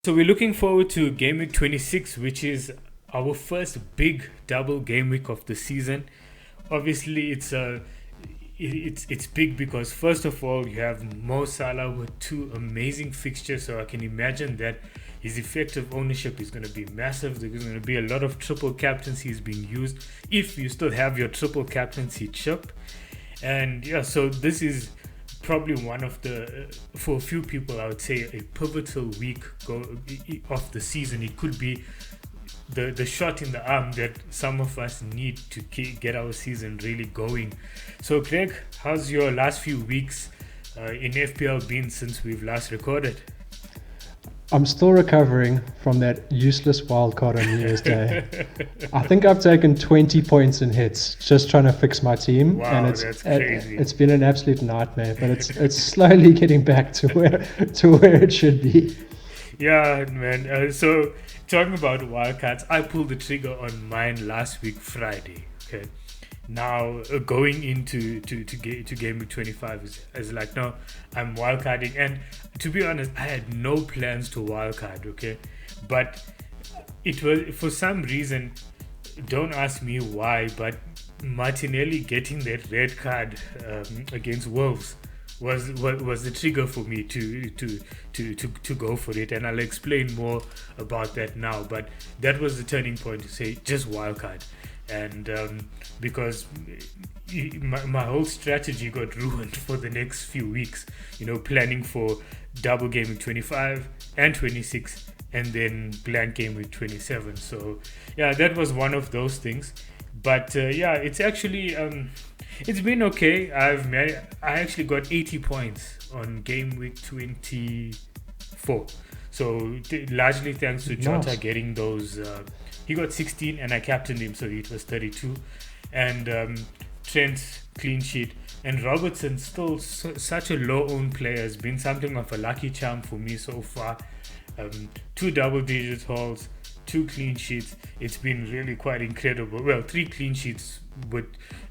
So we're looking forward to Gameweek 26, which is our first big double game week of the season. Obviously, it's big because first of all you have Mo Salah with two amazing fixtures, so I can imagine that his effective ownership is going to be massive. There's going to be a lot of triple captaincies being used if you still have your triple captaincy chip. And yeah, so this is probably one of the for a few people I would say a pivotal week of the season. It could be the shot in the arm that some of us need to get our season really going. So Greg, how's your last few weeks in FPL been since we've last recorded? I'm still recovering from that useless wildcard on New Year's Day. I think I've taken 20 points in hits just trying to fix my team. Wow, and that's crazy. It's been an absolute nightmare, but it's slowly getting back to where it should be. Yeah, man. So talking about wildcards, I pulled the trigger on mine last week Friday. Okay. Now going into game week 25 is like, no, I'm wildcarding, and to be honest, I had no plans to wildcard. Okay, but it was for some reason. Don't ask me why, but Martinelli getting that red card against Wolves was the trigger for me to go for it, and I'll explain more about that now. But that was the turning point to say just wildcard. And because my whole strategy got ruined for the next few weeks, planning for double game week 25 and 26 and then blank game week 27. So yeah, that was one of those things. But yeah, it's actually it's been okay. I actually got 80 points on game week 24, so largely thanks to Jota getting those. He got 16 and I captained him, so it was 32. And Trent, clean sheet. And Robertson, still such a low-owned player, has been something of a lucky charm for me so far. 2 double-digit hauls, 2 clean sheets. It's been really quite incredible. Well, 3 clean sheets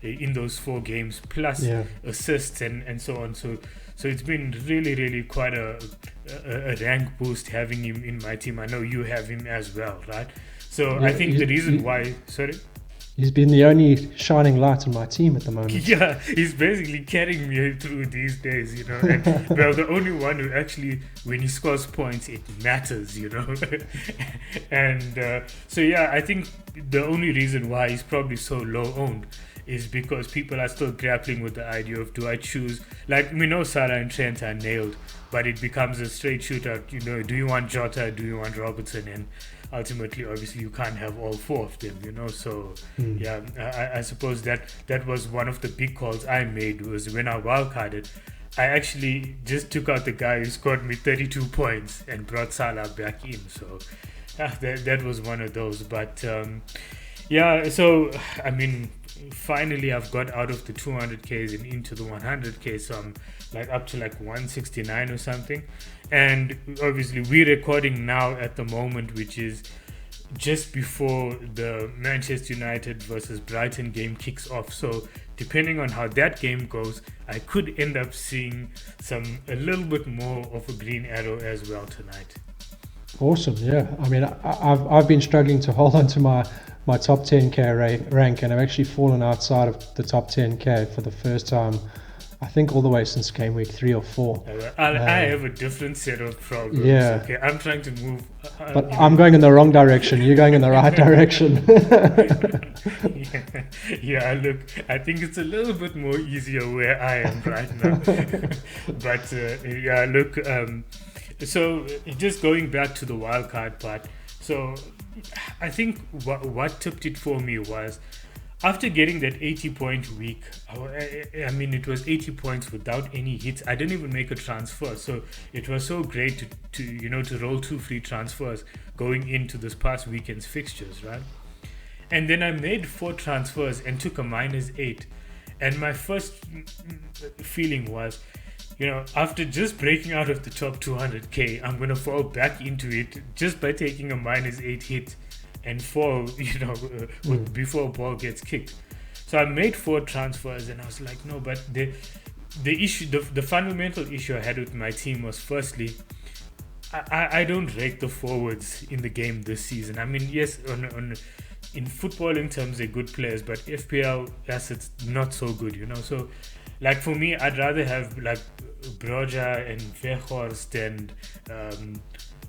in those 4 games, plus assists and so on. So it's been really, really quite a rank boost having him in my team. I know you have him as well, right? So I think the reason why... Sorry? He's been the only shining light in my team at the moment. Yeah, he's basically carrying me through these days, And, well, the only one who actually, when he scores points, it matters, And so, yeah, I think the only reason why he's probably so low-owned is because people are still grappling with the idea of, do I choose... Like, we know Salah and Trent are nailed, but it becomes a straight shootout, do you want Jota, do you want Robertson? And ultimately, obviously, you can't have all 4 of them, so yeah, I suppose that was one of the big calls I made. Was when I wildcarded, I actually just took out the guy who scored me 32 points and brought Salah back in. So that was one of those. But yeah, so I mean, finally I've got out of the 200Ks and into the 100K, so I'm like up to like 169 or something. And obviously we're recording now at the moment, which is just before the Manchester United versus Brighton game kicks off. So depending on how that game goes, I could end up seeing a little bit more of a green arrow as well tonight. Awesome. Yeah, I mean, I've been struggling to hold on to my top 10k rank, and I've actually fallen outside of the top 10k for the first time, I think, all the way since game week 3 or 4. I have a different set of problems. Yeah. Okay, I'm trying to move. But I'm going in the wrong direction. You're going in the right direction. Yeah, look, I think it's a little bit more easier where I am right now. But yeah, look, so just going back to the wildcard part. So I think what tipped it for me was, after getting that 80-point week, I mean, it was 80 points without any hits. I didn't even make a transfer, so it was so great to roll 2 free transfers going into this past weekend's fixtures, right? And then I made 4 transfers and took a -8, and my first feeling was, after just breaking out of the top 200k, I'm gonna fall back into it just by taking a -8 hit and fall, before a ball gets kicked. So I made 4 transfers, and I was like, no, but the issue, the fundamental issue I had with my team was, firstly, I don't rate the forwards in the game this season. I mean, yes, in footballing terms, they're good players, but FPL, yes, it's not so good, So, like for me, I'd rather have like Broja and Weghorst and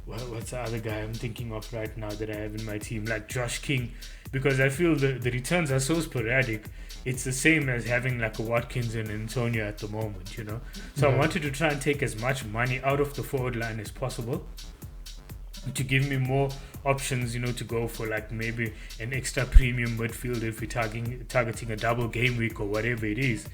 what's the other guy I'm thinking of right now that I have in my team, like Josh King, because I feel the returns are so sporadic. It's the same as having like a Watkins and Antonio at the moment, So I wanted to try and take as much money out of the forward line as possible to give me more options, to go for like maybe an extra premium midfield if we're targeting a double game week or whatever it is.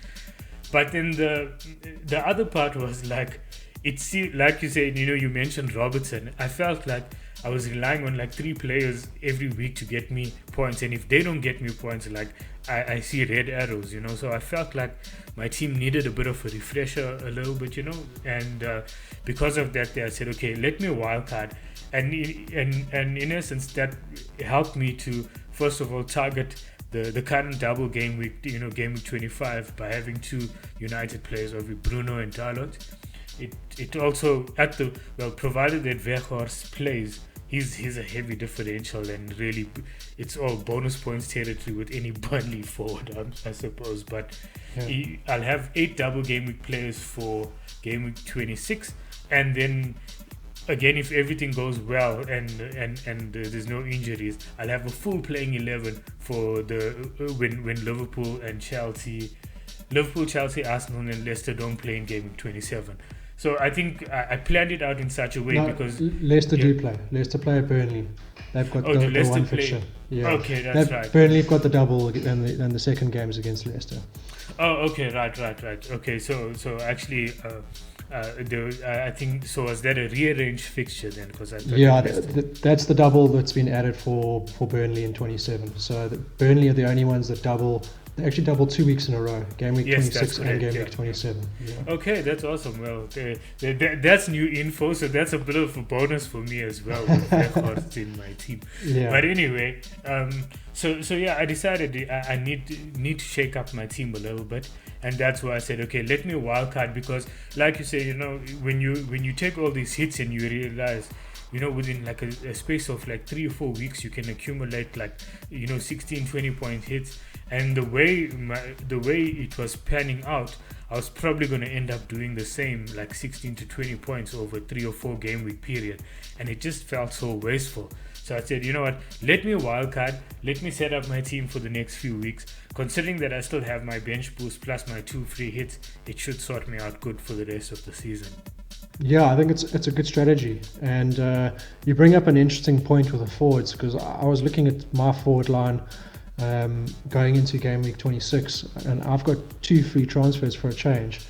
But then the other part was like, it's like you said, you mentioned Robertson. I felt like I was relying on like 3 players every week to get me points, and if they don't get me points, like I see red arrows, So I felt like my team needed a bit of a refresher, a little bit, and because of that, I said, okay, let me wildcard, and in essence, that helped me to first of all target the current double game week, game week 25 by having 2 United players over Bruno and Dalot. It also provided that Weghorst plays. He's a heavy differential, and really it's all bonus points territory with any Burnley forward, I suppose. But I'll have 8 double game week players for game week 26, and then again, if everything goes well and there's no injuries, I'll have a full playing 11 for the when Liverpool, Chelsea, Arsenal, and Leicester don't play in game week 27. So I think I planned it out in such a way because Leicester do play. Leicester play at Burnley. They've got the one fixture. Yeah. Okay, that's right. Burnley have got the double, and the second game is against Leicester. Oh, okay, right. Okay, so actually, I think so. Was that a rearranged fixture then? Because that's the double that's been added for Burnley in 27. So Burnley are the only ones that double. They actually doubled 2 weeks in a row, game week 26 and game week 27. Yeah. Okay, that's awesome. Well, that's new info, so that's a bit of a bonus for me as well with Weghorst in my team. Yeah. But anyway, so yeah, I decided I need to shake up my team a little bit, and that's why I said, okay, let me wildcard, because like you say, when you take all these hits and you realize, within like a space of like 3 or 4 weeks, you can accumulate like 16, 20 point hits. And the way it was panning out, I was probably going to end up doing the same, like 16 to 20 points over 3 or 4 game week period, and it just felt so wasteful. So I said, you know what, let me wildcard, let me set up my team for the next few weeks. Considering that I still have my bench boost plus my 2 free hits, it should sort me out good for the rest of the season. Yeah, I think it's a good strategy, and you bring up an interesting point with the forwards, because I was looking at my forward line going into game week 26, and I've got 2 free transfers for a change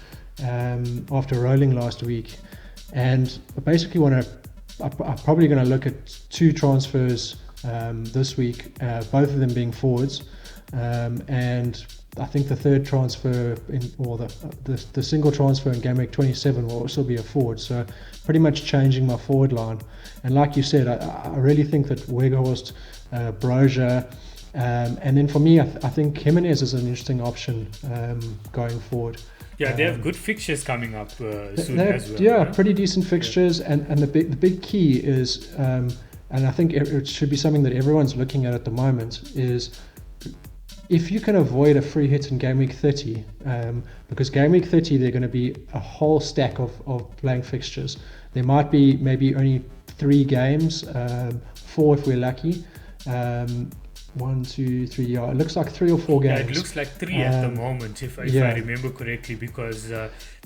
after rolling last week, and I basically I'm probably going to look at 2 transfers this week, both of them being forwards, and I think the third transfer the single transfer in game week 27 will also be a forward. So pretty much changing my forward line. And like you said, I really think that Weghorst, Broja, and then for me, I think Jimenez is an interesting option going forward. Yeah, they have good fixtures coming up soon as well. Yeah, pretty decent fixtures, and the big key is, and I think it should be something that everyone's looking at the moment, is if you can avoid a free hit in game week 30, because game week 30 there are going to be a whole stack of blank fixtures. There might be maybe only 3 games, 4 if we're lucky. 1, 2, 3. Yeah, it looks like 3 or 4 games. Yeah, it looks like 3 at the moment, if I remember correctly, because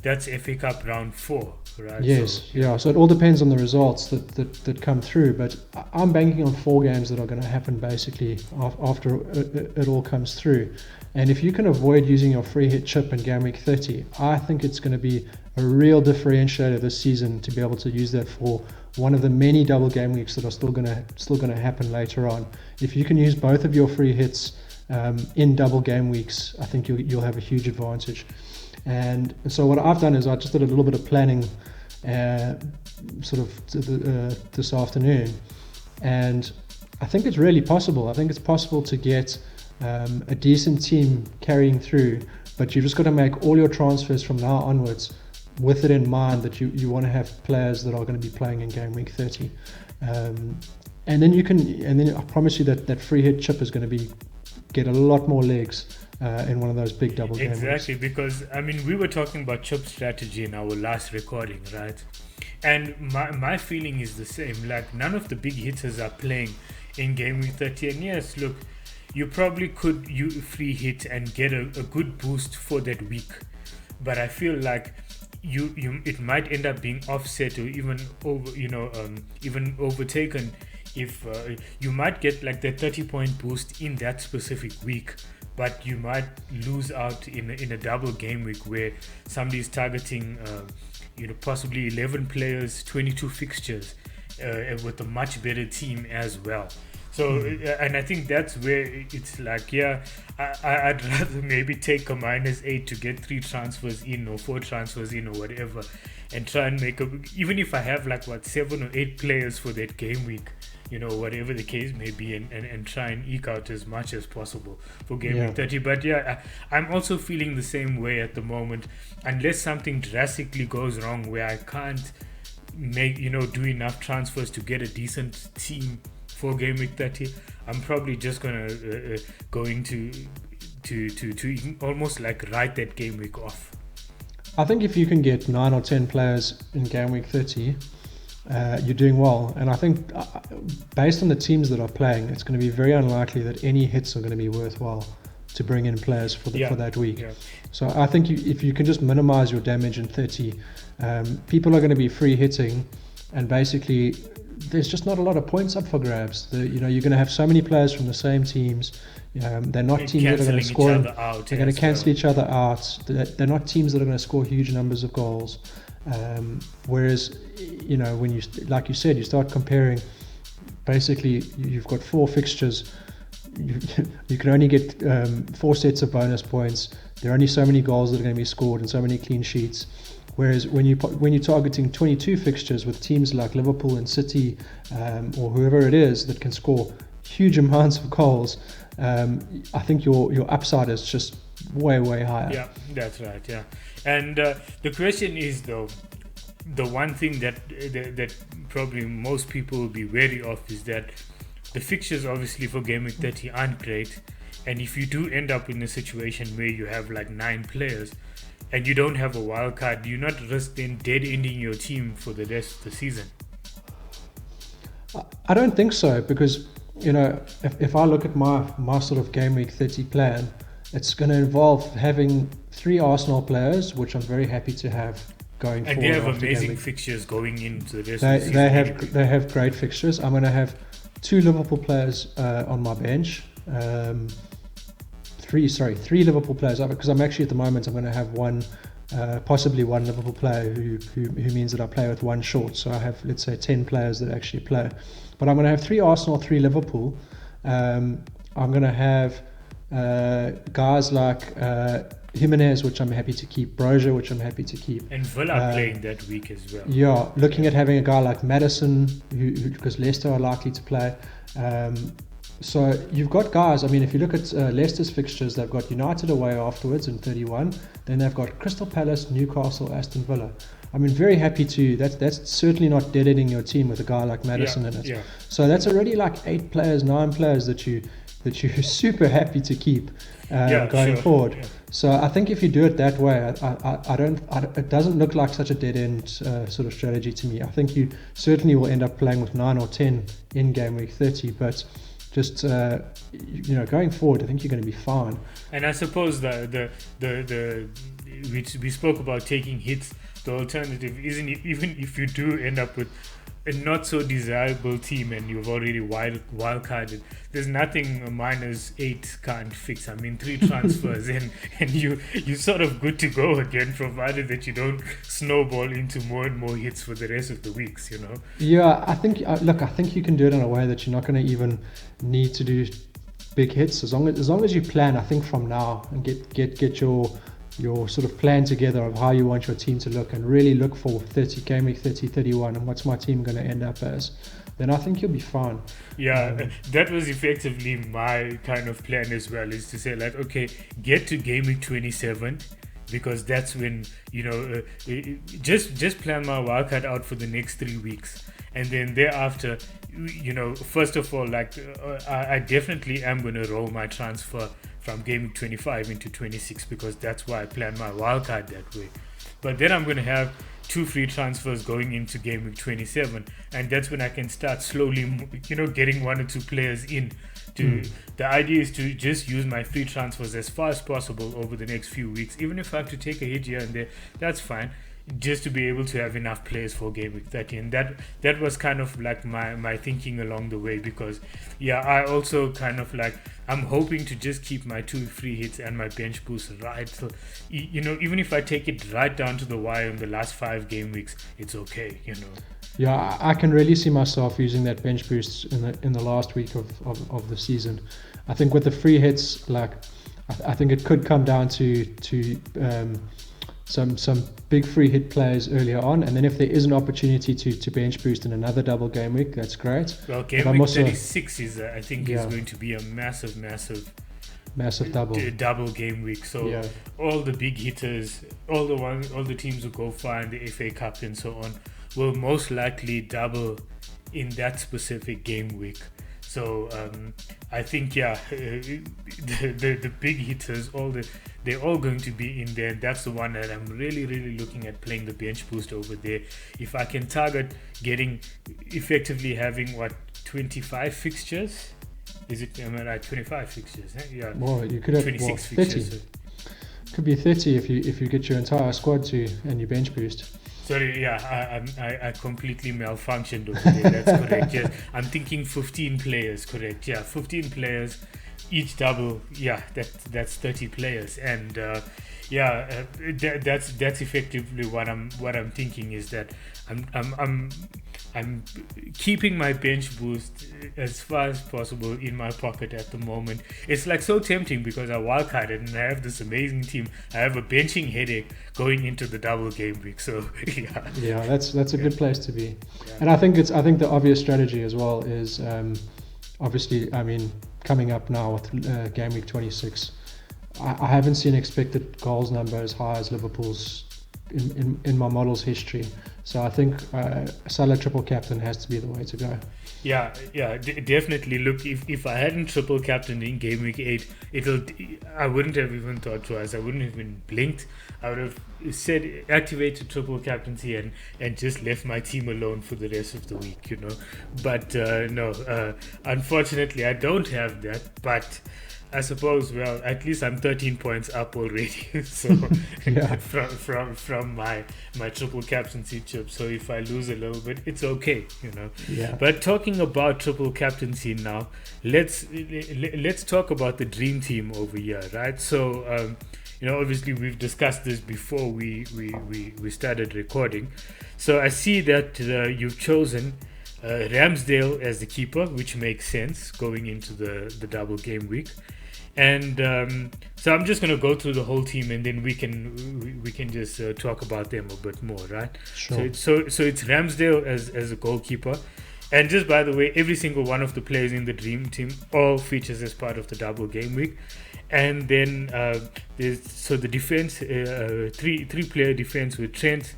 that's FA Cup round 4, right? Yes, so it all depends on the results that come through. But I'm banking on 4 games that are going to happen basically after it all comes through. And if you can avoid using your free hit chip in game week 30, I think it's going to be a real differentiator this season to be able to use that for one of the many double game weeks that are still going to happen later on. If you can use both of your free hits in double game weeks, I think you'll have a huge advantage. And so what I've done is I just did a little bit of planning this afternoon, and I think it's really possible. I think it's possible to get a decent team carrying through, but you've just got to make all your transfers from now onwards with it in mind that you want to have players that are going to be playing in game week 30. And then I promise you that free hit chip is going to get a lot more legs in one of those big double game weeks. Exactly, because I mean we were talking about chip strategy in our last recording, right? And my feeling is the same. Like, none of the big hitters are playing in game week 30. And yes, look, you probably could free hit and get a good boost for that week, but I feel like it might end up being offset or even even overtaken if you might get like the 30-point boost in that specific week, but you might lose out in a double game week where somebody's targeting possibly 11 players, 22 fixtures, with a much better team as well. So, and I think that's where it's like, I'd rather maybe take a -8 to get 3 transfers in or 4 transfers in or whatever, and try and even if I have like 7 or 8 players for that game week, whatever the case may be, and try and eke out as much as possible for game week 30. But I'm also feeling the same way at the moment, unless something drastically goes wrong where I can't do enough transfers to get a decent team for game week 30. I'm probably just going to almost like write that game week off. I think if you can get 9 or 10 players in game week 30, you're doing well. And I think based on the teams that are playing, it's going to be very unlikely that any hits are going to be worthwhile to bring in players for that week. So I think if you can just minimize your damage in 30, people are going to be free hitting, and basically there's just not a lot of points up for grabs. You're going to have so many players from the same teams. They're not teams that are going to score. They're going to cancel each other out. They're not teams that are going to score huge numbers of goals. Whereas, when you, like you said, you start comparing, basically you've got 4 fixtures. You can only get 4 sets of bonus points. There are only so many goals that are going to be scored and so many clean sheets. Whereas when you're targeting 22 fixtures with teams like Liverpool and City, or whoever it is that can score huge amounts of goals, I think your upside is just way higher. Yeah, that's right. Yeah, and the question is, though, the one thing that probably most people will be wary of is that the fixtures obviously for game week 30 aren't great, and if you do end up in a situation where you have like 9 players and you don't have a wild card, do you not risk then dead ending your team for the rest of the season? I don't think so, because if I look at my sort of game week 30 plan, it's going to involve having 3 Arsenal players, which I'm very happy to have going forward. And they have amazing fixtures going into the rest of the season. They have great fixtures. I'm going to have 2 Liverpool players on my bench. 3 Liverpool players, because I'm actually at the moment I'm going to have possibly one Liverpool player who means that I play with 1 short, so I have, let's say, 10 players that actually play. But I'm going to have 3 Arsenal, 3 Liverpool. I'm going to have guys like Jimenez, which I'm happy to keep, Brozier, which I'm happy to keep, and Villa playing that week as well. Yeah, looking at having a guy like Maddison, who because Leicester are likely to play. So you've got guys. I mean, if you look at Leicester's fixtures, they've got United away afterwards in 31. Then they've got Crystal Palace, Newcastle, Aston Villa. I mean, very happy to. That's certainly not dead-ending your team with a guy like Maddison in it. Yeah. So that's already like 8 players, 9 players that you're super happy to keep going forward. Yeah. So I think if you do it that way, it doesn't look like such a dead-end sort of strategy to me. I think you certainly will end up playing with 9 or 10 in game week 30, but just going forward, I think you're going to be fine. And I suppose we spoke about taking hits. The alternative isn't, even if you do end up with a not so desirable team and you've already wild carded, there's nothing a -8 can't fix. I mean, 3 transfers and you're sort of good to go again, provided that you don't snowball into more and more hits for the rest of the weeks. Yeah, I think you can do it in a way that you're not going to even need to do big hits as long as you plan. I think from now and get your sort of plan together of how you want your team to look, and really look for game week 30, 31, and what's my team going to end up as, then I think you'll be fine. Yeah, that was effectively my kind of plan as well, is to say, like, okay, get to game week 27, because that's when just plan my wildcard out for the next 3 weeks, and then thereafter, first of all, I definitely am going to roll my transfer from Gameweek 25 into 26, because that's why I plan my wildcard that way. But then I'm going to have 2 free transfers going into Gameweek 27, and that's when I can start slowly, getting 1 or 2 players in. The idea is to just use my free transfers as far as possible over the next few weeks. Even if I have to take a hit here and there, that's fine, just to be able to have enough players for Gameweek 30. And that was kind of like my thinking along the way, because I also kind of I'm hoping to just keep my 2 free hits and my bench boost right. So, even if I take it right down to the wire in the last 5 game weeks, it's okay, Yeah, I can really see myself using that bench boost in the last week of the season. I think with the free hits, I think it could come down to some big free hit plays earlier on, and then if there is an opportunity to bench boost in another double game week, that's great. Well, game week 36 is I think is going to be a massive double game week. So all the big hitters, all the teams who go far in the FA Cup and so on, will most likely double in that specific game week. So I think the big hitters, they're all going to be in there. That's the one that I'm really looking at playing the bench boost over there. If I can target effectively having 25 fixtures, is it? Am I right? 25 fixtures? Yeah. Well, you could have 26 fixtures. 30. Could be 30 if you get your entire squad and you bench boost. Sorry, I completely malfunctioned over there. That's correct. Yes, I'm thinking 15 players. Correct. Yeah, 15 players, each double. Yeah, that's 30 players, and that's effectively what I'm thinking, is that I'm keeping my bench boost as far as possible in my pocket at the moment. It's so tempting because I wildcarded and I have this amazing team. I have a benching headache going into the double game week. So that's a good place to be. Yeah. And I think the obvious strategy as well is obviously, coming up now with game week 26. I haven't seen expected goals number as high as Liverpool's in my model's history. So I think Salah triple captain has to be the way to go. Yeah, definitely. Look, if I hadn't triple captained in game week 8, I wouldn't have even thought twice. I wouldn't have even blinked. I would have said activated triple captaincy and just left my team alone for the rest of the week, But no, unfortunately, I don't have that. But I suppose, well, at least I'm 13 points up already. So from my triple captaincy chip. So if I lose a little bit, it's okay, Yeah. But talking about triple captaincy now, let's talk about the dream team over here, right? So obviously we've discussed this before we started recording. So I see that you've chosen Ramsdale as the keeper, which makes sense going into the double game week. And so I'm just going to go through the whole team, and then we can just talk about them a bit more, right? Sure. So it's Ramsdale as a goalkeeper. And just by the way, every single one of the players in the dream team all features as part of the double game week. And then there's the defense, 3-player defense with Trent,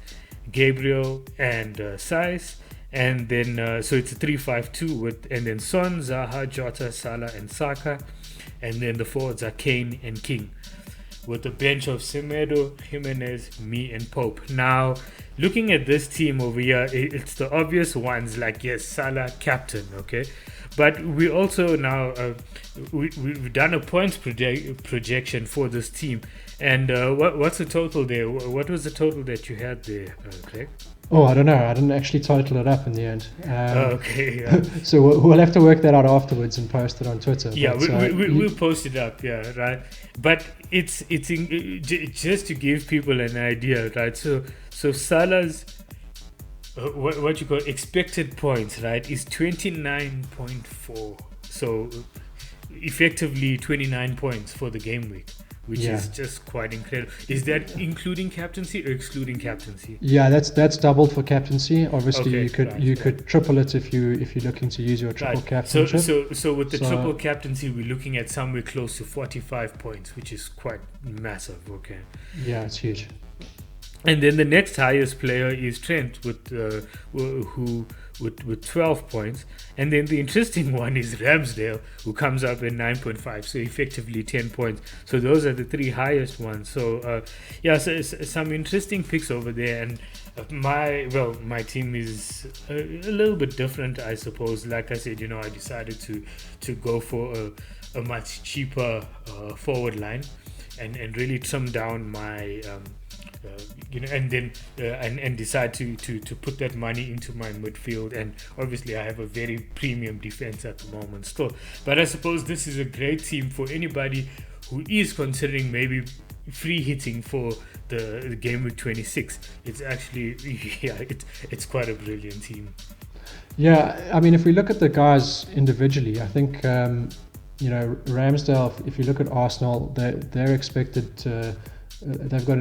Gabriel, and Saiz. And then so it's a 3-5-2 and then Son, Zaha, Jota, Salah, and Saka. And then the forwards are Kane and King, with a bench of Semedo, Jimenez, me, and Pope. Now, looking at this team over here, it's the obvious ones, yes, Salah, captain, okay? But we also now, we've done a points projection for this team. And what's the total there? What was the total that you had there, Craig? Oh, I don't know. I didn't actually total it up in the end. Okay. Yeah. So we'll have to work that out afterwards and post it on Twitter. Yeah, we'll post it up. Yeah, right. But it's just to give people an idea, right? So Salah's what you call expected points, right, is 29.4. So effectively 29 points for the game week, which is just quite incredible. Is that including captaincy or excluding captaincy? Yeah, that's doubled for captaincy. Obviously, Okay, you could triple it if you're looking to use your triple captainship. So with the triple captaincy, we're looking at somewhere close to 45 points, which is quite massive. Okay. Yeah, it's huge. And then the next highest player is Trent with 12 points. And then the interesting one is Ramsdale, who comes up at 9.5, so effectively 10 points. So those are the three highest ones. So so some interesting picks over there. And my team is a little bit different, I suppose. Like I said, I decided to go for a much cheaper forward line and really trim down my and then and decide to put that money into my midfield. And obviously I have a very premium defense at the moment still, but I suppose this is a great team for anybody who is considering maybe free hitting for the Gameweek 26. It's actually it's quite a brilliant team. Yeah, I mean, if we look at the guys individually, I think Ramsdale, if you look at Arsenal, they're expected to they've got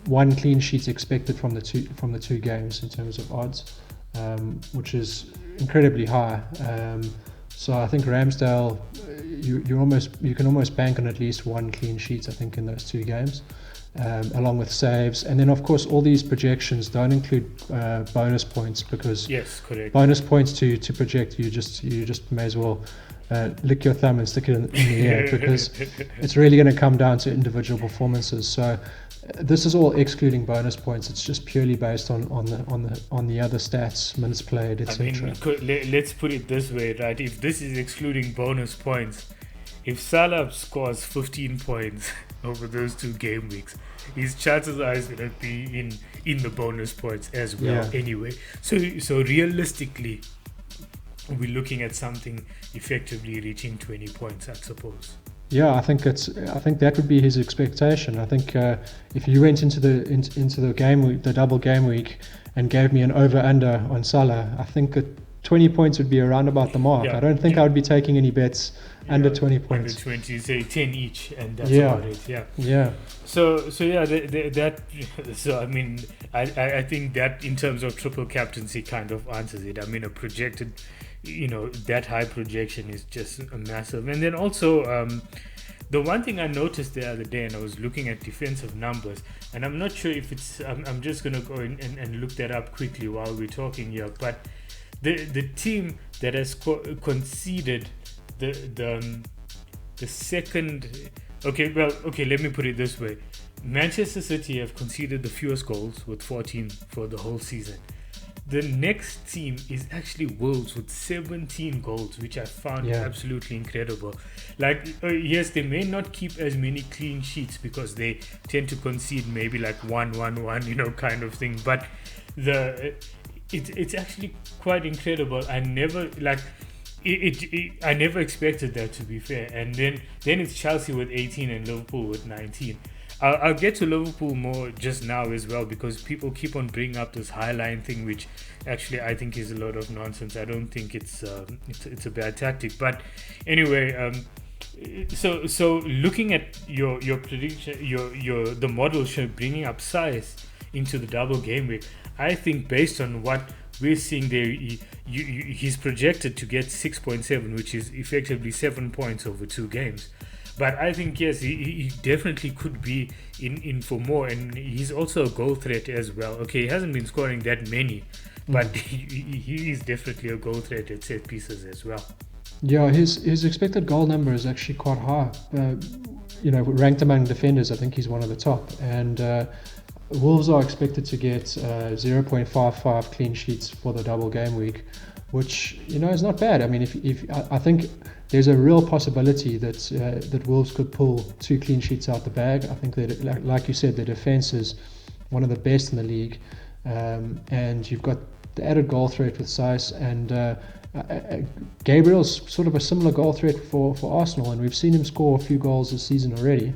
one clean sheet expected from the two games in terms of odds, which is incredibly high. So I think Ramsdale, you can almost bank on at least one clean sheet, I think, in those two games, along with saves. And then of course all these projections don't include bonus points, because yes, correct. Bonus points to project, you just may as well lick your thumb and stick it in the air, because it's really going to come down to individual performances. So this is all excluding bonus points. It's just purely based on the other stats, minutes played, etc. I mean, let's put it this way, right? If this is excluding bonus points, if Salah scores 15 points over those two game weeks, his chances are going to be in the bonus points as well. Anyway, so realistically, we're looking at something effectively reaching 20 points, I suppose. Yeah, I think that would be his expectation. I think if you went into the game week, the double game week, and gave me an over/under on Salah, I think that 20 points would be around about the mark. I don't think I would be taking any bets under 20 points. Under 20, say 10 each, and that's about it. Yeah. So I mean, I think that in terms of triple captaincy kind of answers it. I mean, a projected, that high projection is just a massive. And then also, the one thing I noticed the other day, and I was looking at defensive numbers, and I'm not sure if it's, I'm just going to go in and look that up quickly while we're talking here, but the team that has conceded the second, let me put it this way. Manchester City have conceded the fewest goals with 14 for the whole season. The next team is actually Wolves with 17 goals, which I found absolutely incredible. Like, yes, they may not keep as many clean sheets because they tend to concede maybe like 1-1-1, kind of thing. But it's actually quite incredible. I never I never expected that, to be fair. And then it's Chelsea with 18 and Liverpool with 19. I'll get to Liverpool more just now as well, because people keep on bringing up this high line thing, which actually I think is a lot of nonsense. I don't think it's a bad tactic. But anyway, so looking at your prediction, the model bringing up size into the double game week, I think based on what we're seeing there, he's projected to get 6.7, which is effectively 7 points over two games. But I think, yes, he definitely could be in for more. And he's also a goal threat as well. Okay, he hasn't been scoring that many, but he is definitely a goal threat at set pieces as well. Yeah, his expected goal number is actually quite high. Ranked among defenders, I think he's one of the top. And Wolves are expected to get 0.55 clean sheets for the double game week, which is not bad. I mean, if I think there's a real possibility that Wolves could pull 2 clean sheets out the bag. I think that, like you said, the defense is one of the best in the league, and you've got the added goal threat with Saïs, and Gabriel's sort of a similar goal threat for Arsenal, and we've seen him score a few goals this season already.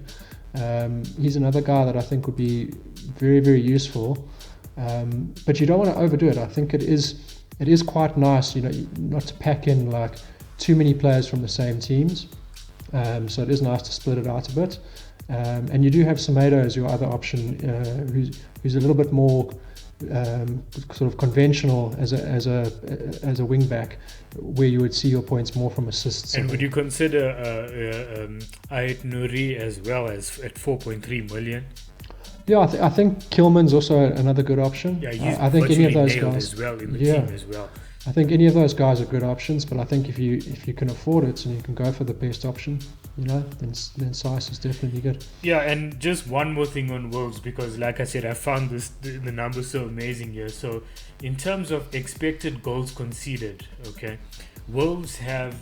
He's another guy that I think would be very, very useful, but you don't want to overdo it. I think it is quite nice, not to pack in like too many players from the same teams. So it is nice to split it out a bit. And you do have Semedo as your other option, who's a little bit more sort of conventional as a wing back, where you would see your points more from assists. And would you consider Ait Nouri as well as at 4.3 million? Yeah, I think Kilman's also another good option. Yeah, he's I think any of those nailed guys as well in the team as well. I think any of those guys are good options, but I think if you can afford it and you can go for the best option, then Size is definitely good. Yeah, and just one more thing on Wolves, because like I said, I found the numbers so amazing here. So in terms of expected goals conceded, okay, Wolves have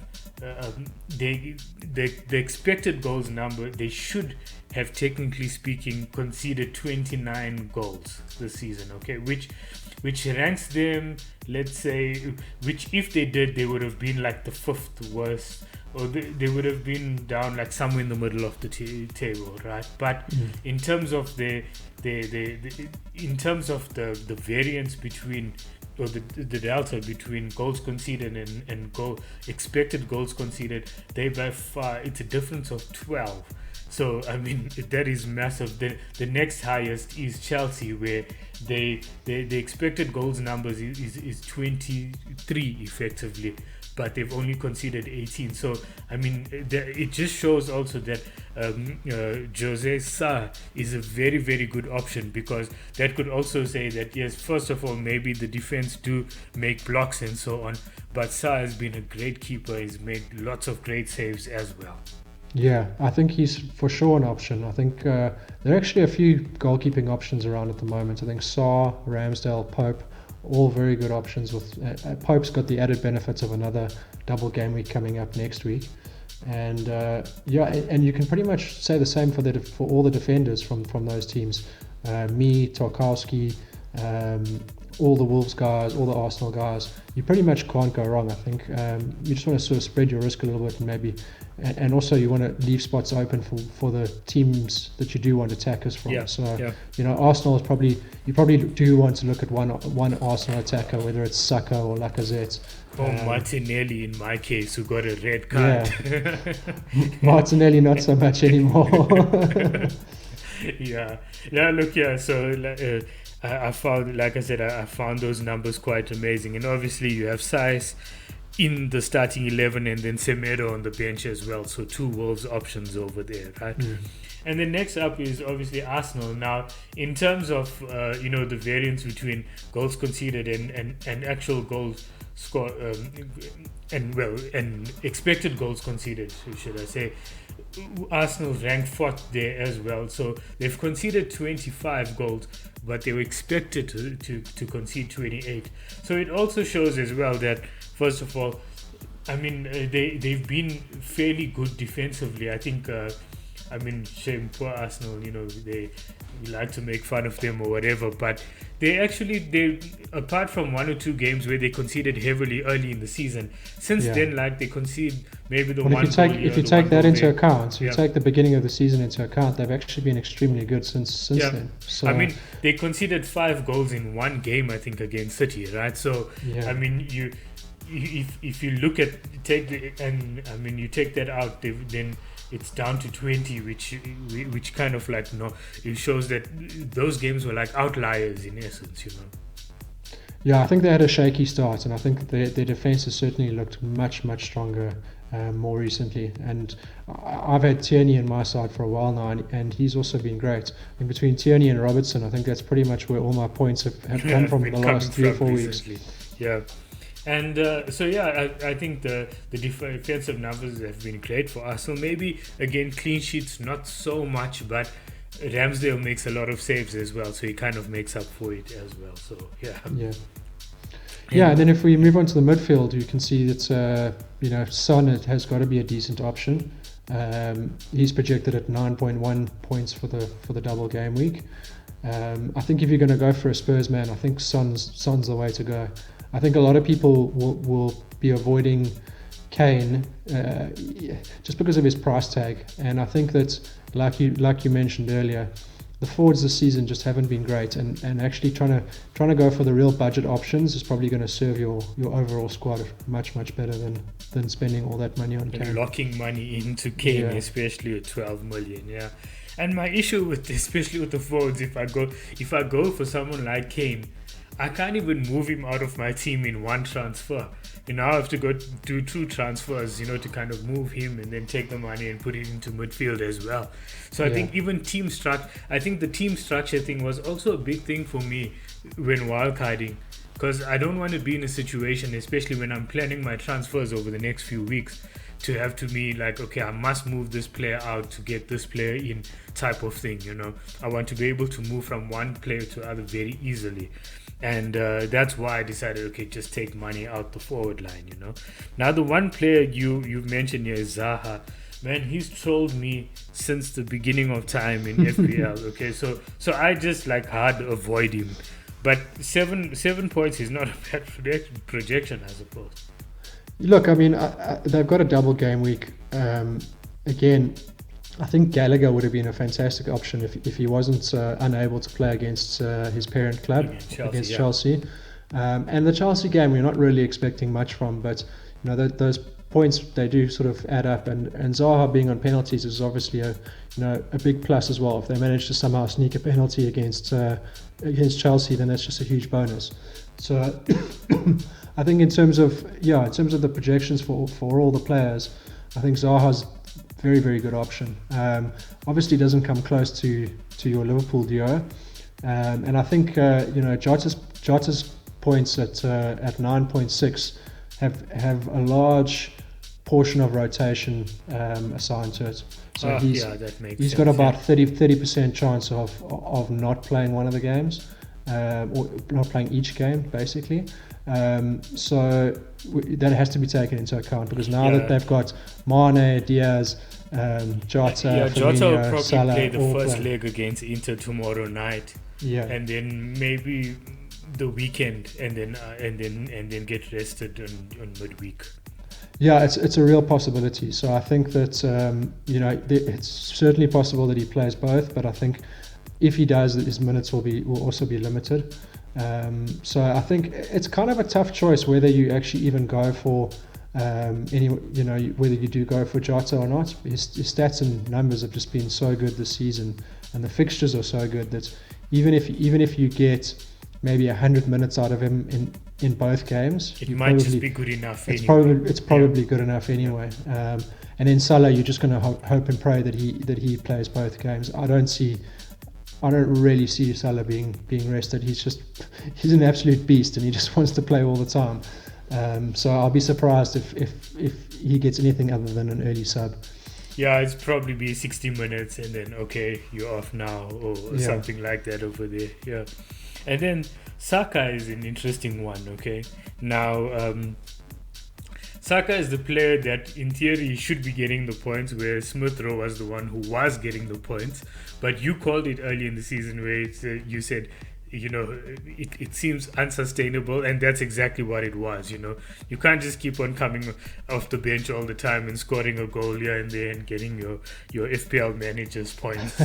the expected goals number. They should have, technically speaking, conceded 29 goals this season, okay, which ranks them, let's say, which if they did, they would have been like the 5th worst, or they would have been down like somewhere in the middle of the table, right? But in terms of the variance between, or the delta between goals conceded and expected goals conceded, they by far, it's a difference of 12. So I mean, that is massive. The next highest is Chelsea, where the expected goals numbers is 23 effectively, but they've only conceded 18. So I mean, it just shows also that Jose Sa is a very, very good option, because that could also say that, yes, first of all, maybe the defense do make blocks and so on, but Sa has been a great keeper. He's made lots of great saves as well. Yeah, I think he's for sure an option. I think there are actually a few goalkeeping options around at the moment. I think Sarr, Ramsdale, Pope, all very good options. With Pope's got the added benefits of another double game week coming up next week, and and you can pretty much say the same for all the defenders from those teams. Tarkowski, all the Wolves guys, all the Arsenal guys. You pretty much can't go wrong. I think you just want to sort of spread your risk a little bit, and maybe. And also you want to leave spots open for the teams that you do want attackers from. Arsenal is you probably do want to look at one Arsenal attacker, whether it's Saka or Lacazette. Or Martinelli in my case, who got a red card. Yeah. Martinelli not so much anymore. So I found, like I said, I found those numbers quite amazing. And obviously you have Size in the starting 11, and then Semedo on the bench as well. So 2 Wolves options over there, right? And then next up is obviously Arsenal. Now, in terms of the variance between goals conceded and actual goals score, and expected goals conceded, should I say, Arsenal ranked 4th there as well. So they've conceded 25 goals, but they were expected to concede 28. So it also shows as well that, first of all, I mean, they've been fairly good defensively. I think, shame poor Arsenal, we like to make fun of them or whatever, but they apart from 1 or 2 games where they conceded heavily early in the season, since then, they concede maybe the one. If you take that into account, you take the beginning of the season into account, they've actually been extremely good since then. So I mean, they conceded 5 goals in 1 game, I think, against City, right? So I mean, if you look at you take that out, then it's down to 20, which kind of it shows that those games were like outliers in essence, Yeah, I think they had a shaky start, and I think their defense has certainly looked much, much stronger more recently. And I've had Tierney on my side for a while now, and he's also been great. In between Tierney and Robertson, I think that's pretty much where all my points have come from in the last 3 or 4 weeks. Yeah. And I think the defensive numbers have been great for Arsenal. Maybe, again, clean sheets, not so much, but Ramsdale makes a lot of saves as well, so he kind of makes up for it as well. So, and then if we move on to the midfield, you can see that, Son has got to be a decent option. He's projected at 9.1 points for the double game week. I think if you're going to go for a Spurs man, I think Son's the way to go. I think a lot of people will be avoiding Kane just because of his price tag, and I think that, like you mentioned earlier, the forwards this season just haven't been great, and actually trying to go for the real budget options is probably going to serve your overall squad much, much better than spending all that money on Kane. And locking money into Kane, especially at 12 million, And my issue with, especially with the forwards, if I go for someone like Kane, I can't even move him out of my team in one transfer. I have to go do 2 transfers, to kind of move him and then take the money and put it into midfield as well. So I think even the team structure thing was also a big thing for me when wildcarding, because I don't want to be in a situation, especially when I'm planning my transfers over the next few weeks, to have to be like, okay, I must move this player out to get this player in type of thing. I want to be able to move from one player to other very easily. And that's why I decided, okay, just take money out the forward line, Now, the one player you've mentioned here is Zaha. Man, he's trolled me since the beginning of time in FPL, okay? So I just hard avoid him. But 7 points is not a bad projection, I suppose. Look, I mean, they've got a double game week. Again, I think Gallagher would have been a fantastic option if he wasn't unable to play against his parent club, against Chelsea. And the Chelsea game, we're not really expecting much from, but those points, they do sort of add up. And Zaha being on penalties is obviously a big plus as well. If they manage to somehow sneak a penalty against Chelsea, then that's just a huge bonus. So I think in terms of the projections for all the players, I think Zaha's very, very good option. Obviously doesn't come close to your Liverpool duo, and I think Jota's points at 9.6 have a large portion of rotation assigned to it. So he's sense, got about 30% chance of not playing one of the games, or not playing each game basically. So that has to be taken into account, because now that they've got Mane, Diaz, Jota, Jota will probably Salah, play the first leg against Inter tomorrow night, and then maybe the weekend, and then get rested on midweek. Yeah, it's a real possibility. So I think that it's certainly possible that he plays both, but I think if he does, his minutes will also be limited. So I think it's kind of a tough choice whether you actually even go for whether you do go for Jota or not. His stats and numbers have just been so good this season, and the fixtures are so good that even if you get maybe 100 minutes out of him in both games, it might just be good enough. It's probably good enough anyway. And in Salah, you're just going to hope and pray that he plays both games. I don't really see Salah being rested. He's an absolute beast, and he just wants to play all the time. So I'll be surprised if he gets anything other than an early sub. Yeah, it's probably be 60 minutes and then, okay, you're off now, or something like that over there. Yeah. And then Saka is an interesting one, okay? Now, Saka is the player that, in theory, should be getting the points, where Smith Rowe was the one who was getting the points. But you called it early in the season where you said, it seems unsustainable, and that's exactly what it was. You can't just keep on coming off the bench all the time and scoring a goal here and there and getting your FPL manager's points.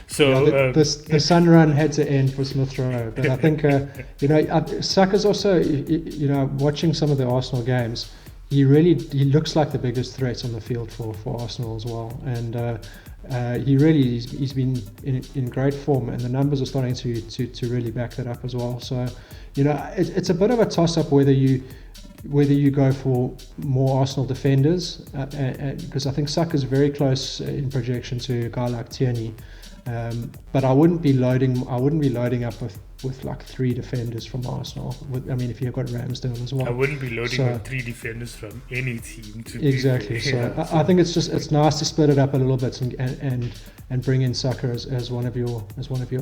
So the sun run had to end for Smith Rowe, but I think Saka's also, watching some of the Arsenal games, he looks like the biggest threat on the field for Arsenal as well, and he's been in great form, and the numbers are starting to really back that up as well. So it's a bit of a toss up whether you go for more Arsenal defenders, because I think Saka's very close in projection to a guy like Tierney. But I wouldn't be loading up with like 3 defenders from Arsenal. If you've got Ramsdale as well, I wouldn't be loading with 3 defenders from any team. Exactly. So I think it's nice to split it up a little bit and bring in Saka as one of your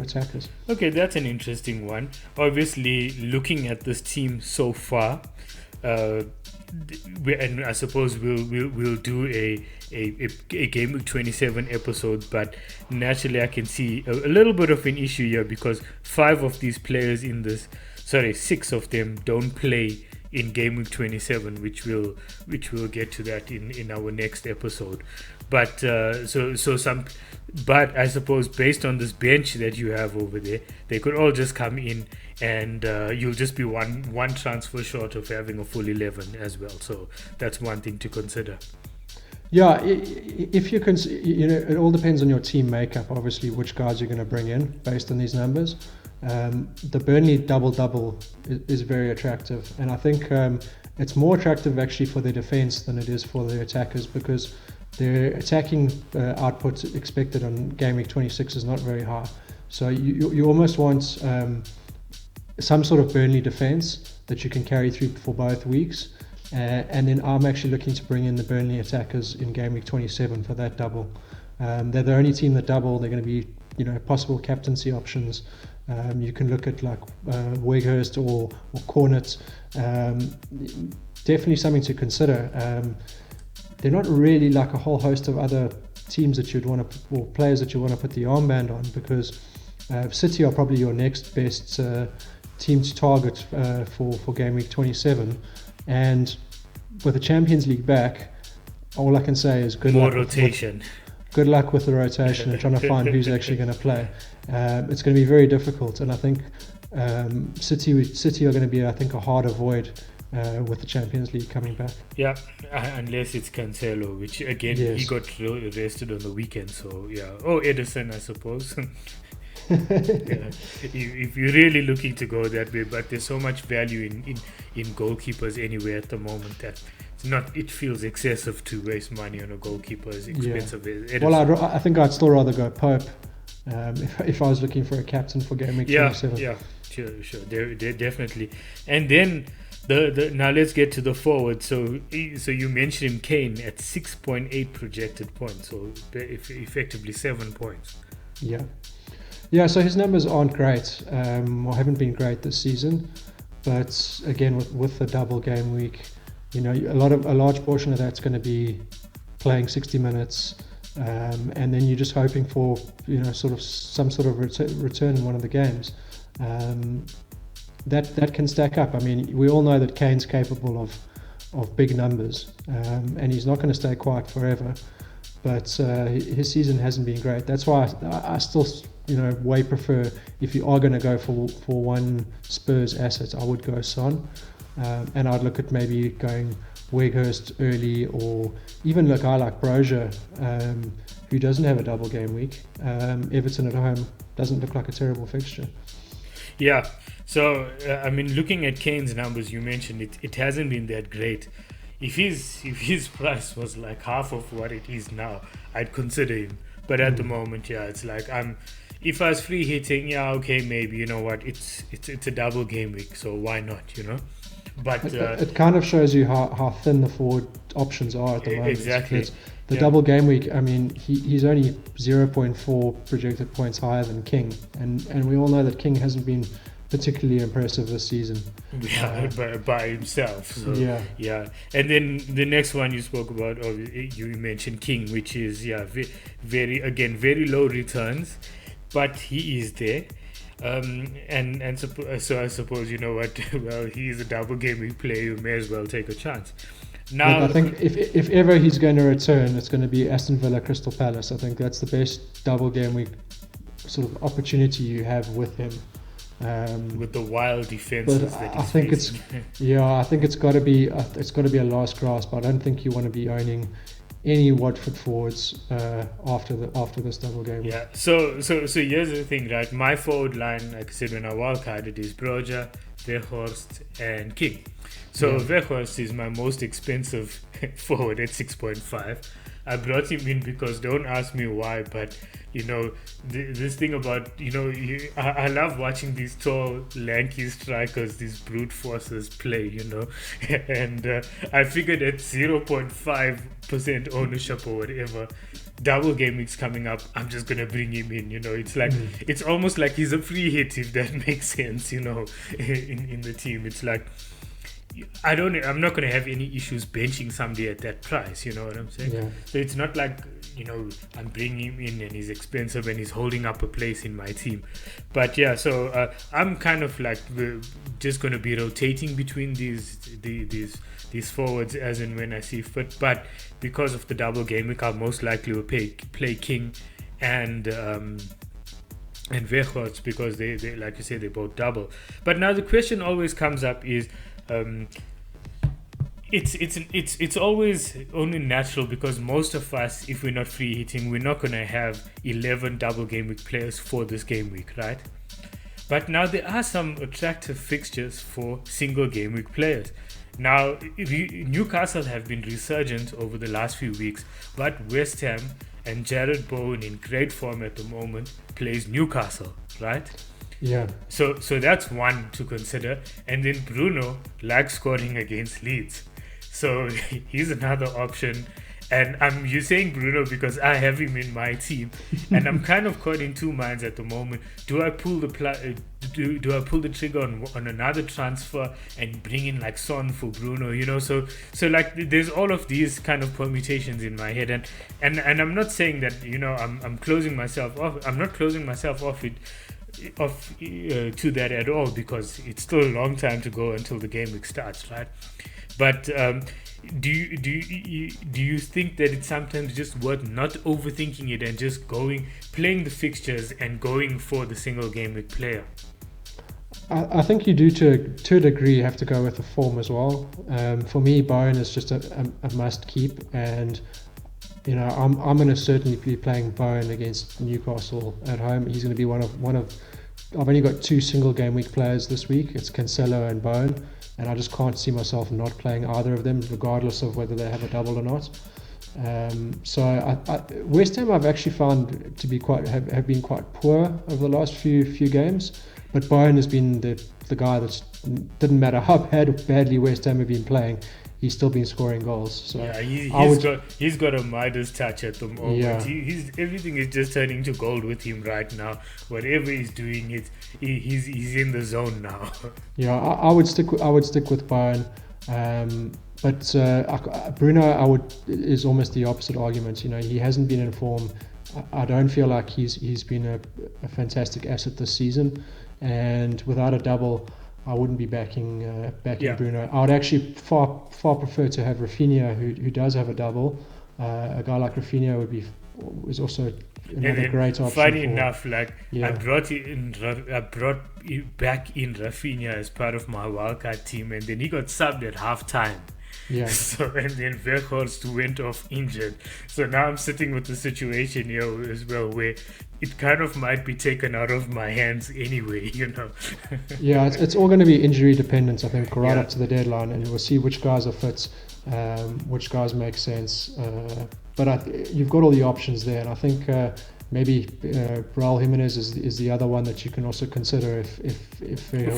attackers. Okay, that's an interesting one. Obviously, looking at this team so far, and I suppose we'll do a Gameweek 27 episode, but naturally I can see a little bit of an issue here, because 5 of these players 6 of them don't play in Gameweek 27, which we'll get to that in our next episode. But but I suppose based on this bench that you have over there, they could all just come in, and you'll just be one transfer short of having a full 11 as well. So that's one thing to consider. Yeah, if you can, it all depends on your team makeup. Obviously, which guys you're going to bring in based on these numbers. The Burnley double is very attractive, and I think it's more attractive actually for their defense than it is for their attackers, because their attacking output expected on game week 26 is not very high. So you almost want some sort of Burnley defense that you can carry through for both weeks. And then I'm actually looking to bring in the Burnley attackers in game week 27 for that double. They're the only team that double. They're going to be, possible captaincy options. You can look at like Weghorst or Cornet. Definitely something to consider. They're not really like a whole host of other teams that you'd want to, or players that you want to put the armband on, because City are probably your next best team to target for game week 27. And with the Champions League back, all I can say is good luck. Good luck with the rotation and trying to find who's actually going to play. It's going to be very difficult, and I think City are going to be, I think, a harder void with the Champions League coming back. Yeah, unless it's Cancelo, which again, he got arrested on the weekend. So yeah, Edison, I suppose. Yeah. If you're really looking to go that way, but there's so much value in goalkeepers anyway at the moment that it feels excessive to waste money on a goalkeeper as expensive as Edison. Well, I think I'd still rather go Pope if I was looking for a captain for game week 27. Yeah, sure, definitely. And then now let's get to the forward. So you mentioned him, Kane, at 6.8 projected points, so effectively 7 points. Yeah, so his numbers aren't great, or haven't been great this season. But again, with the double game week, a large portion of that's going to be playing 60 minutes, and then you're just hoping for sort of some sort of return in one of the games. That can stack up. I mean, we all know that Kane's capable of big numbers, and he's not going to stay quiet forever. But his season hasn't been great. That's why I still way prefer, if you are going to go for one Spurs asset, I would go Son, and I'd look at maybe going Weghorst early, or even a guy like Brozier, who doesn't have a double game week. Everton at home doesn't look like a terrible fixture. Yeah, so I mean, looking at Kane's numbers, you mentioned it hasn't been that great. If his price was like half of what it is now, I'd consider him. But at the moment, it's like if I was free hitting, okay, maybe, you know what, it's a double game week, so why not, But it kind of shows you how thin the forward options are at the moment. Exactly. The double game week, I mean, he's only 0.4 projected points higher than King, and we all know that King hasn't been particularly impressive this season. By himself. So, yeah. And then the next one you spoke about, or you mentioned King, which is very low returns, but he is there. So I suppose, you know what, well, he is a double game week player, you may as well take a chance. Now, I think if ever he's going to return, it's going to be Aston Villa Crystal Palace. I think that's the best double game week sort of opportunity you have with him. With the wild defenses that he's facing. I think it's got to be a last grasp. I don't think you want to be owning any Watford forwards after this double game. Yeah. So here's the thing, right? My forward line, like I said, when I wildcarded, is Broja, Weghorst, and King. So Weghorst is my most expensive forward at 6.5. I brought him in because, don't ask me why, but this thing about I love watching these tall, lanky strikers, these brute forces play, and I figured at 0.5% ownership or whatever, double game weeks coming up, I'm just gonna bring him in. It's like it's almost like he's a free hit, if that makes sense. In the team, it's like, I'm not going to have any issues benching somebody at that price, you know what I'm saying? Yeah. So it's not like, I'm bringing him in and he's expensive and he's holding up a place in my team. But yeah, so I'm kind of like just going to be rotating between these forwards as and when I see fit. But because of the double game week, I'll most likely will play King and Weghorst, because they like you said, they both double. But now the question always comes up is, It's always only natural because most of us, if we're not free hitting, we're not gonna have 11 double game week players for this game week, right? But now there are some attractive fixtures for single game week players. Now Newcastle have been resurgent over the last few weeks, but West Ham and Jared Bowen in great form at the moment plays Newcastle, right? Yeah. So that's one to consider. And then Bruno likes scoring against Leeds. So he's another option. And you're saying Bruno because I have him in my team, and I'm kind of caught in two minds at the moment. Do I pull the do I pull the trigger on another transfer and bring in like Son for Bruno? You know, so like there's all of these kind of permutations in my head, and I'm not saying that, you know, I'm closing myself off. I'm not closing myself off to that at all, because it's still a long time to go until the game week starts, right? But do you think that it's sometimes just worth not overthinking it and just playing the fixtures and going for the single game week player? I think you do to a degree have to go with the form as well. For me, Bowen is just a must keep, and you know I'm going to certainly be playing Bowen against Newcastle at home. He's going to be one of. I've only got two single game week players this week. It's Cancelo and Bowen, and I just can't see myself not playing either of them, regardless of whether they have a double or not. So West Ham I've actually found to be have been quite poor over the last few games, but Bowen has been the guy that's didn't matter how badly West Ham have been playing, he's still been scoring goals. So yeah, he's got a Midas touch at the moment. Yeah. He's everything is just turning to gold with him right now. Whatever he's doing, he's in the zone now. Yeah, I would stick with Bowen. But Bruno, is almost the opposite argument. You know, he hasn't been in form. I don't feel like he's been a fantastic asset this season, and without a double, I wouldn't be backing Bruno. I would actually far prefer to have Rafinha, who does have a double. A guy like Rafinha is also another great option. Funny enough, like yeah. I brought back in Rafinha as part of my wildcard team, and then he got subbed at halftime. Yeah. So and then Weghorst went off injured. So now I'm sitting with the situation here as well, where it kind of might be taken out of my hands anyway, you know. Yeah, it's all going to be injury dependent, I think, right up to the deadline, and we'll see which guys are fit, which guys make sense. But you've got all the options there, and I think maybe Raul Jimenez is the other one that you can also consider if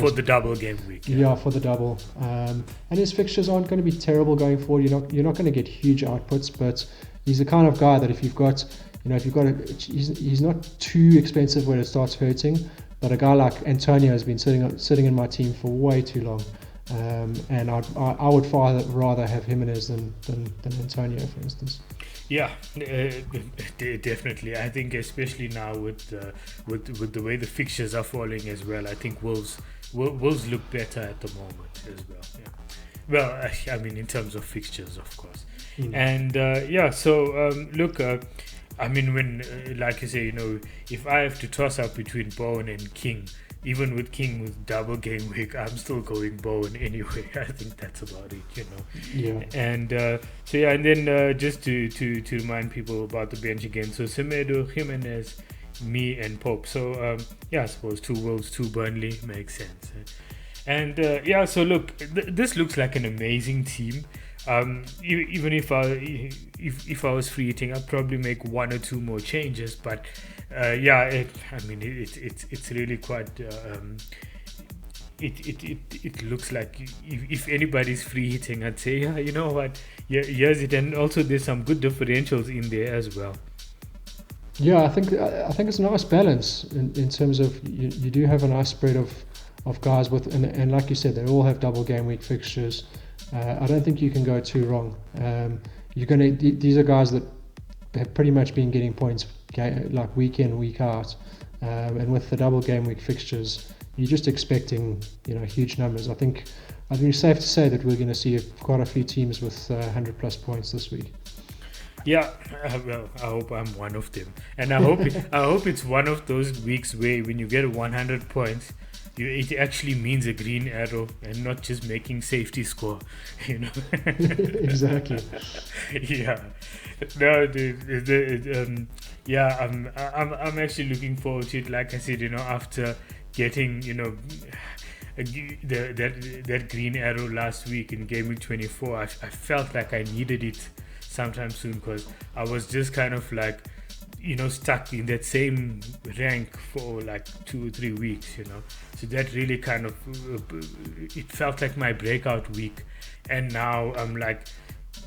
for the double game week. Yeah, for the double. And his fixtures aren't going to be terrible going forward. You're not going to get huge outputs, but he's the kind of guy that if you've got he's not too expensive when it starts hurting. But a guy like Antonio has been sitting in my team for way too long. And I would far rather have Jimenez than Antonio, for instance. Yeah, definitely. I think especially now with the way the fixtures are falling as well, I think Wolves look better at the moment as well. Yeah. Well, I mean in terms of fixtures, of course. And look. I mean, when, like you say, you know, if I have to toss up between Bowen and King, even with King with double game week, I'm still going Bowen anyway. I think that's about it, you know. Yeah. And and then just to remind people about the bench again. So Semedo, Jimenez, me, and Pope. So I suppose 2 Wolves, 2 Burnley makes sense. And so look, this looks like an amazing team. Even if I was free hitting, I'd probably make 1 or 2 more changes, but it's really quite it looks like if anybody's free hitting, I'd say, yeah, you know what, here's it. And also there's some good differentials in there as well. Yeah, I think it's a nice balance in terms of you do have a nice spread of guys with, and like you said, they all have double game week fixtures. I don't think you can go too wrong. These are guys that have pretty much been getting points like week in, week out, and with the double game week fixtures, you're just expecting huge numbers. I think it's safe to say that we're going to see quite a few teams with 100+ points this week. Yeah, well, I hope I'm one of them, and I hope it's one of those weeks where when you get 100 points, it actually means a green arrow and not just making safety score, you know. Exactly. Yeah, no, dude. Yeah, I'm actually looking forward to it. Like I said, you know, after getting, you know, that green arrow last week in Game Week 24, I felt like I needed it sometime soon, because I was just kind of like, you know, stuck in that same rank for like 2 or 3 weeks, you know. So that really kind of it felt like my breakout week, and now I'm like,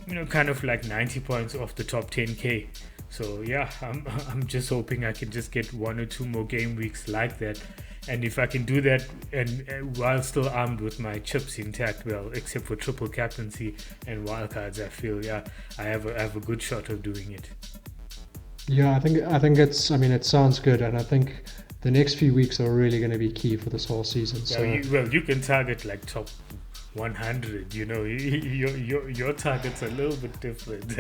you know, kind of like 90 points off the top 10k. So yeah, I'm just hoping I can just get 1 or 2 more game weeks like that. And if I can do that, and while still armed with my chips intact, well, except for triple captaincy and wildcards, I feel, yeah, I have a good shot of doing it. Yeah, I think it's. I mean, it sounds good, and I think the next few weeks are really going to be key for this whole season. Yeah, So you can target like top 100. You know, your target's a little bit different.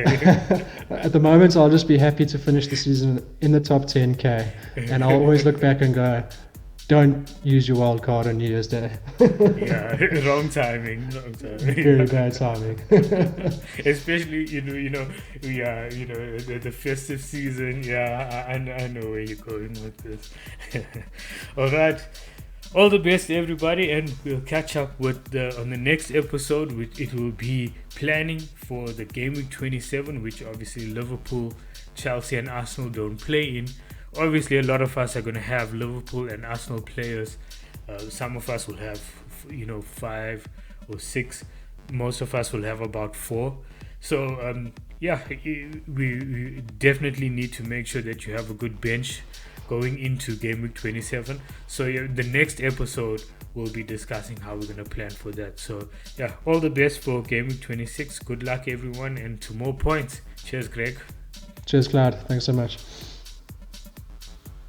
at the moment, I'll just be happy to finish the season in the top 10k, and I'll always look back and go, don't use your wild card on New Year's Day. Yeah, wrong timing. Very bad timing. Especially, you know, yeah, you know, the festive season. Yeah, I know where you're going with this. All right. All the best, everybody, and we'll catch up with on the next episode, which it will be planning for the Game Week 27, which obviously Liverpool, Chelsea, and Arsenal don't play in. Obviously, a lot of us are going to have Liverpool and Arsenal players. Some of us will have, you know, 5 or 6. Most of us will have about 4. So, yeah, we definitely need to make sure that you have a good bench going into Game Week 27. So, yeah, the next episode we'll be discussing how we're going to plan for that. So, yeah, all the best for Game Week 26. Good luck, everyone, and to more points. Cheers, Greg. Cheers, Clyde. Thanks so much.